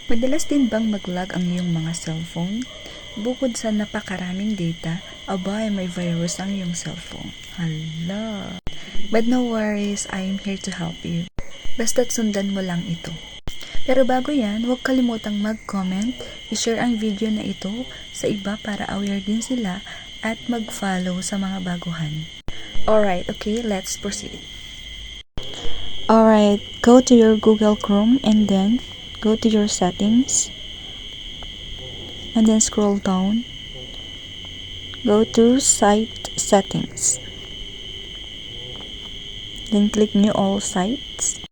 Madalas din bang mag-lag ang iyong mga cellphone? Bukod sa napakaraming data, abay may virus ang iyong cellphone. Hala! But no worries, I am here to help you. Basta't sundan mo lang ito. Pero bago yan, huwag kalimutang mag-comment, i-share ang video na ito sa iba para aware din sila at mag-follow sa mga baguhan. Alright, okay, let's proceed. Alright, go to your Google Chrome and then go to your settings and then scroll down. Go to site settings. Then click nyo all sites.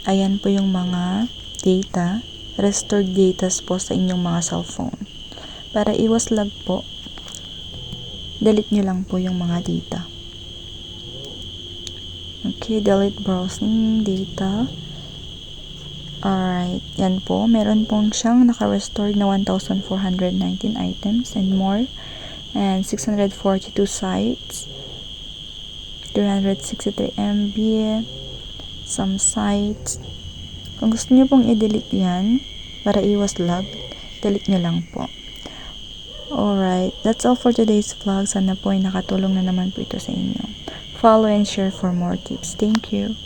Ayan po yung mga data, restored data po sa inyong mga cellphone. Para iwas lag po, delete nyo lang po yung mga data. Okay, delete browsing data. Alright, yan po. Meron pong siyang naka-restored na 1,419 items and more. And 642 sites. 363 MB. Some sites. Kung gusto nyo pong i-delete yan, para iwas lag, delete nyo lang po. Alright, that's all for today's vlog. Sana po ay nakatulong na naman po ito sa inyo. Follow and share for more tips. Thank you.